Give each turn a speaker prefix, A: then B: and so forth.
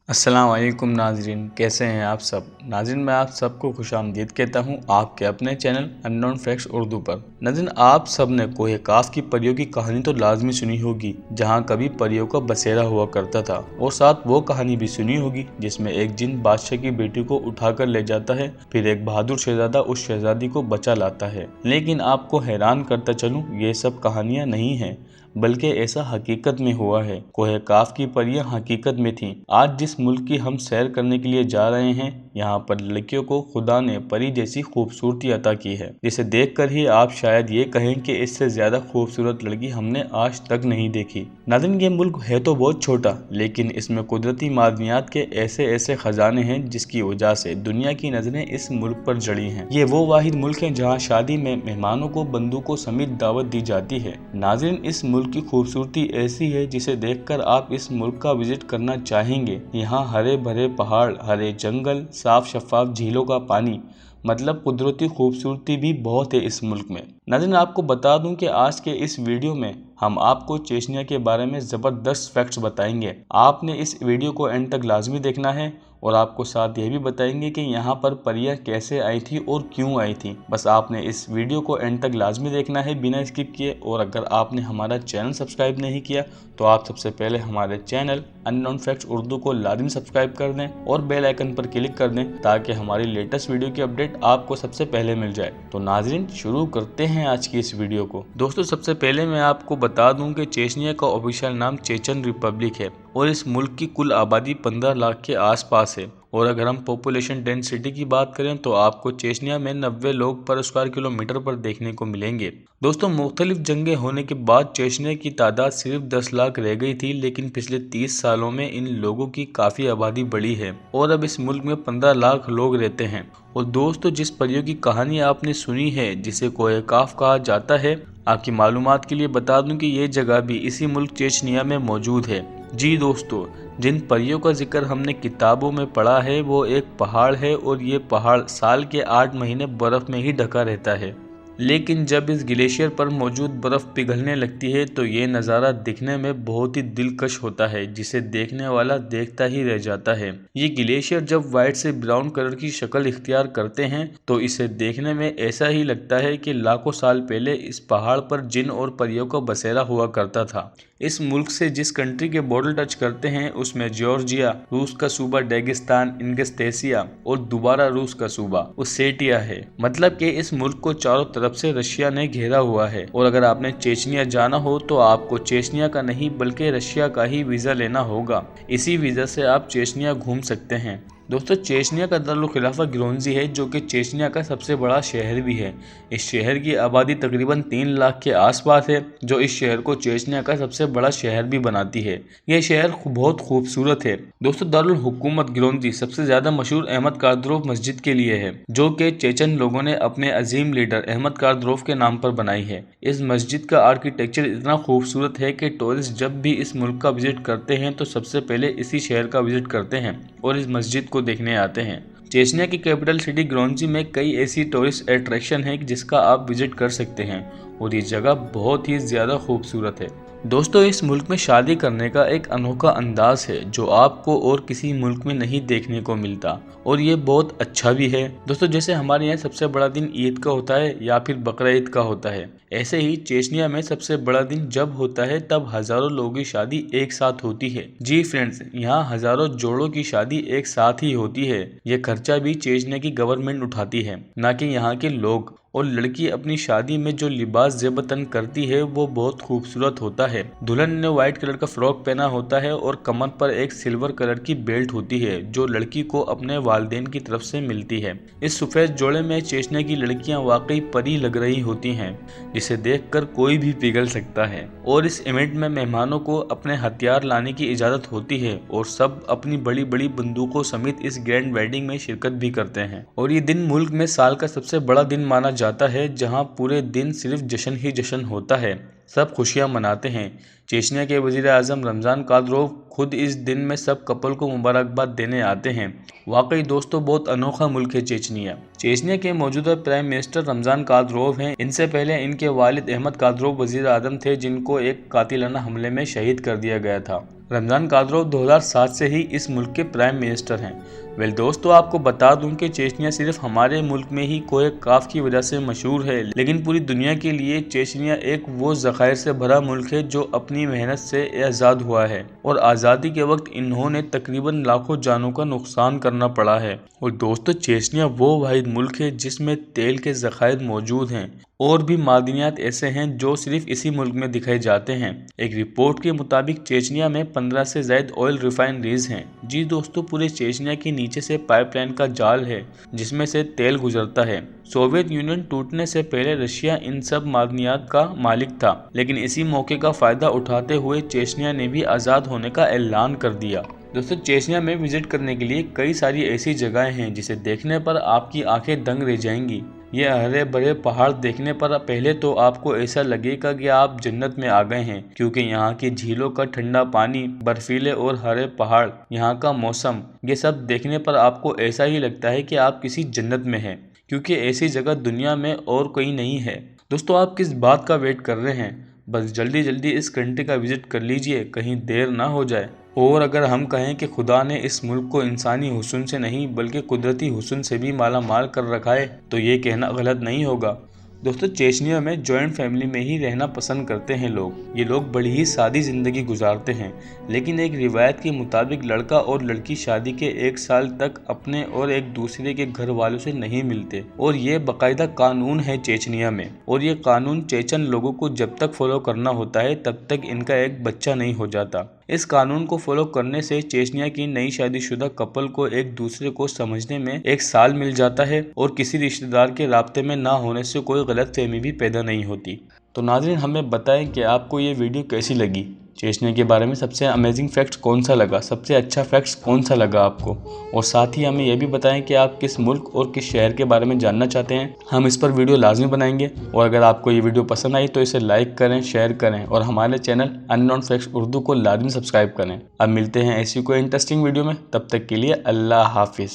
A: अस्सलाम वालेकुम नाजरीन, कैसे हैं आप सब। नाजरीन, मैं आप सबको खुश आमदीद कहता हूं आपके अपने चैनल अननोन फैक्ट्स उर्दू पर। नाजरीन, आप सब ने कोहे काफ की परियों की कहानी तो लाजमी सुनी होगी, जहां कभी परियों का बसेरा हुआ करता था, और साथ वो कहानी भी सुनी होगी जिसमें एक जिन बादशाह की बेटी को उठाकर ले जाता है, फिर एक बहादुर शहजादा उस शहजादी को बचा लाता है। लेकिन आपको हैरान करता चलूं, ये सब कहानियां नहीं हैं, बल्कि ऐसा हकीकत में हुआ है। कोहे काफ की परियां हकीकत में थीं। आज जिस मुल्क की हम सैर करने के लिए जा रहे हैं, यहाँ पर लड़कियों को खुदा ने परी जैसी खूबसूरती अता की है, जिसे देखकर ही आप शायद ये कहें कि इससे ज्यादा खूबसूरत लड़की हमने आज तक नहीं देखी। नाज़रीन, ये मुल्क है तो बहुत छोटा, लेकिन इसमें कुदरती मादनियात के ऐसे ऐसे खजाने हैं जिसकी वजह से दुनिया की नजरें इस मुल्क पर जड़ी हैं। ये वो वाहिद मुल्क है जहाँ शादी में मेहमानों को बंदूकों समेत दावत दी जाती है। नाज़रीन, इस मुल्क की खूबसूरती ऐसी है जिसे देखकर आप इस मुल्क का विजिट करना चाहेंगे। यहाँ हरे भरे पहाड़, हरे जंगल, साफ शफाफ झीलों का पानी, मतलब कुदरती खूबसूरती भी बहुत है इस मुल्क में। नाज़रीन, आपको बता दूं कि आज के इस वीडियो में हम आपको चेचनिया के बारे में ज़बरदस्त फैक्ट्स बताएंगे। आपने इस वीडियो को एंड तक लाजमी देखना है, और आपको साथ ये भी बताएंगे कि यहाँ पर परियां कैसे आई थी और क्यों आई थी। बस आपने इस वीडियो को एंड तक लाजमी देखना है बिना स्किप किए। और अगर आपने हमारा चैनल सब्सक्राइब नहीं किया तो आप सबसे पहले हमारे चैनल अननोन फैक्ट्स उर्दू को लाजमी सब्सक्राइब कर दें और बेल आइकन पर क्लिक कर दें, ताकि हमारी लेटेस्ट वीडियो की अपडेट आपको सबसे पहले मिल जाए। तो नाजरीन, शुरू करते हैं आज की इस वीडियो को। दोस्तों, सबसे पहले मैं आपको बता दूं कि चेचनिया का ऑफिशियल नाम चेचन रिपब्लिक है, और इस मुल्क की कुल आबादी 15 लाख के आसपास है। और अगर हम पॉपुलेशन डेंसिटी की बात करें तो आपको चेचनिया में 90 लोग पर स्क्वायर किलोमीटर पर देखने को मिलेंगे। दोस्तों, मुख्तलिफ जंगें होने के बाद चेचनिया की तादाद सिर्फ 10 लाख रह गई थी, लेकिन पिछले 30 सालों में इन लोगों की काफ़ी आबादी बढ़ी है और अब इस मुल्क में 15 लाख लोग रहते हैं। और दोस्तों, जिस परियों की कहानी आपने सुनी है, जिसे कोहे काफ कहा जाता है, आपकी मालूमात के लिए बता दूं कि ये जगह भी इसी मुल्क चेचनिया में मौजूद है। जी दोस्तों, जिन परियों का जिक्र हमने किताबों में पढ़ा है वो एक पहाड़ है, और ये पहाड़ साल के 8 महीने बर्फ में ही ढका रहता है। लेकिन जब इस ग्लेशियर पर मौजूद बर्फ पिघलने लगती है तो ये नज़ारा दिखने में बहुत ही दिलकश होता है, जिसे देखने वाला देखता ही रह जाता है। ये ग्लेशियर जब वाइट से ब्राउन कलर की शक्ल इख्तियार करते हैं तो इसे देखने में ऐसा ही लगता है कि लाखों साल पहले इस पहाड़ पर जिन और परियों का बसेरा हुआ करता था। इस मुल्क से जिस कंट्री के बॉर्डर टच करते हैं उसमें जॉर्जिया, रूस का सूबा डेगिस्तान इंगस्तेसिया और दोबारा रूस का सूबा ओसेटिया है। मतलब कि इस मुल्क को चारों तरफ से रशिया ने घेरा हुआ है। और अगर आपने चेचनिया जाना हो तो आपको चेचनिया का नहीं बल्कि रशिया का ही वीज़ा लेना होगा। इसी वीज़ा से आप चेचनिया घूम सकते हैं। दोस्तों, चेचनिया का दारुल खिलाफा ग्रोन्जी है, जो कि चेचनिया का सबसे बड़ा शहर भी है। इस शहर की आबादी तकरीबन 3 लाख के आसपास है, जो इस शहर को चेचनिया का सबसे बड़ा शहर भी बनाती है। यह शहर बहुत खूबसूरत है। दोस्तों, दारुल हुकूमत ग्रोन्जी सबसे ज़्यादा मशहूर अहमद कारद्रोव मस्जिद के लिए है, जो कि चेचन लोगों ने अपने अजीम लीडर अहमद कारद्रोव के नाम पर बनाई है। इस मस्जिद का आर्किटेक्चर इतना खूबसूरत है कि टूरिस्ट जब भी इस मुल्क का विजिट करते हैं तो सबसे पहले इसी शहर का विजिट करते हैं और इस मस्जिद को देखने आते हैं। चेचनिया की कैपिटल सिटी ग्रोन्जी में कई ऐसी टूरिस्ट अट्रैक्शन है जिसका आप विजिट कर सकते हैं, और ये जगह बहुत ही ज़्यादा खूबसूरत है। दोस्तों, इस मुल्क में शादी करने का एक अनोखा अंदाज है जो आपको और किसी मुल्क में नहीं देखने को मिलता, और ये बहुत अच्छा भी है। दोस्तों, जैसे हमारे यहाँ सबसे बड़ा दिन ईद का होता है या फिर बकरा ईद का होता है, ऐसे ही चेचनिया में सबसे बड़ा दिन जब होता है तब हजारों लोगों की शादी एक साथ होती है। जी फ्रेंड्स, यहाँ हजारों जोड़ों की शादी एक साथ ही होती है। ये खर्चा भी चेचनिया की गवर्नमेंट उठाती है, ना कि यहाँ के लोग। और लड़की अपनी शादी में जो लिबास ज़ेबतन करती है वो बहुत खूबसूरत होता है। दुल्हन ने व्हाइट कलर का फ्रॉक पहना होता है और कमर पर एक सिल्वर कलर की बेल्ट होती है, जो लड़की को अपने वालिदैन की तरफ से मिलती है। इस सफेद जोड़े में चेचनिया की लड़कियां वाकई परी लग रही होती हैं, जिसे देखकर कोई भी पिघल सकता है। और इस इवेंट में मेहमानों को अपने हथियार लाने की इजाज़त होती है, और सब अपनी बड़ी बड़ी बंदूकों समेत इस ग्रैंड वेडिंग में शिरकत भी करते हैं। और ये दिन मुल्क में साल का सबसे बड़ा दिन माना जाता है, जहां पूरे दिन सिर्फ जश्न ही जश्न होता है। सब खुशियां मनाते हैं। चेचनिया के वजीर आज़म रमज़ान कादिरोव खुद इस दिन में सब कपल को मुबारकबाद देने आते हैं। वाकई दोस्तों, बहुत अनोखा मुल्क है चेचनिया। चेचनिया के मौजूदा प्राइम मिनिस्टर रमज़ान कादिरोव हैं। इनसे पहले इनके वालिद अहमद कादिरोव वजीर आज़म थे, जिनको एक कातिलाना हमले में शहीद कर दिया गया था। रमज़ान कादिरोव 2007 से ही इस मुल्क के प्राइम मिनिस्टर हैं। वेल दोस्तों, आपको बता दूं कि चेचनिया सिर्फ हमारे मुल्क में ही कोहे काफ की वजह से मशहूर है, लेकिन पूरी दुनिया के लिए चेचनिया एक वो ज़खायर से भरा मुल्क है जो अपनी मेहनत से आज़ाद हुआ है, और आज़ादी के वक्त इन्होंने तकरीबन लाखों जानों का नुकसान करना पड़ा है। और दोस्तों, चेचनिया वो वाहिद मुल्क है जिसमें तेल के ज़खायर मौजूद हैं और भी मादनियात ऐसे हैं जो सिर्फ इसी मुल्क में दिखाए जाते हैं। एक रिपोर्ट के मुताबिक चेचनिया में 15 से ज़ायद ऑयल रिफाइनरीज हैं। जी दोस्तों, पूरे चेचनिया के नीचे से पाइपलाइन का जाल है जिसमें से तेल गुजरता है। सोवियत यूनियन टूटने से पहले रशिया इन सब मादनियात का मालिक था, लेकिन इसी मौके का फ़ायदा उठाते हुए चेचनिया ने भी आज़ाद होने का ऐलान कर दिया। दोस्तों, चेचनिया में विजिट करने के लिए कई सारी ऐसी जगहें हैं जिसे देखने पर आपकी आंखें दंग रह जाएंगी। ये हरे भरे पहाड़ देखने पर पहले तो आपको ऐसा लगेगा कि आप जन्नत में आ गए हैं, क्योंकि यहाँ की झीलों का ठंडा पानी, बर्फीले और हरे पहाड़, यहाँ का मौसम, ये सब देखने पर आपको ऐसा ही लगता है कि आप किसी जन्नत में हैं, क्योंकि ऐसी जगह दुनिया में और कोई नहीं है। दोस्तों, आप किस बात का वेट कर रहे हैं? बस जल्दी जल्दी इस कंट्री का विजिट कर लीजिए, कहीं देर ना हो जाए। और अगर हम कहें कि खुदा ने इस मुल्क को इंसानी हुस्न से नहीं बल्कि कुदरती हुस्न से भी माला माल कर रखा है, तो ये कहना गलत नहीं होगा। दोस्तों, चेचनिया में जॉइंट फैमिली में ही रहना पसंद करते हैं लोग। ये लोग बड़ी ही सादी ज़िंदगी गुजारते हैं, लेकिन एक रिवायत के मुताबिक लड़का और लड़की शादी के 1 साल तक अपने और एक दूसरे के घर वालों से नहीं मिलते, और ये बाकायदा कानून है चेचनिया में। और ये कानून चेचन लोगों को जब तक फॉलो करना होता है तब तक इनका एक बच्चा नहीं हो जाता। इस कानून को फॉलो करने से चेचनिया की नई शादीशुदा कपल को एक दूसरे को समझने में 1 साल मिल जाता है, और किसी रिश्तेदार के राब्ते में ना होने से कोई गलतफहमी भी पैदा नहीं होती। तो नाज़रीन, हमें बताएं कि आपको ये वीडियो कैसी लगी। चेचनिया के बारे में सबसे अमेजिंग फैक्ट्स कौन सा लगा, सबसे अच्छा फैक्ट्स कौन सा लगा आपको, और साथ ही हमें यह भी बताएं कि आप किस मुल्क और किस शहर के बारे में जानना चाहते हैं। हम इस पर वीडियो लाजमी बनाएंगे। और अगर आपको ये वीडियो पसंद आई तो इसे लाइक करें, शेयर करें, और हमारे चैनल अननोन फैक्ट्स उर्दू को लाजमी सब्सक्राइब करें। अब मिलते हैं ऐसी कोई इंटरेस्टिंग वीडियो में, तब तक के लिए अल्लाह हाफिज़।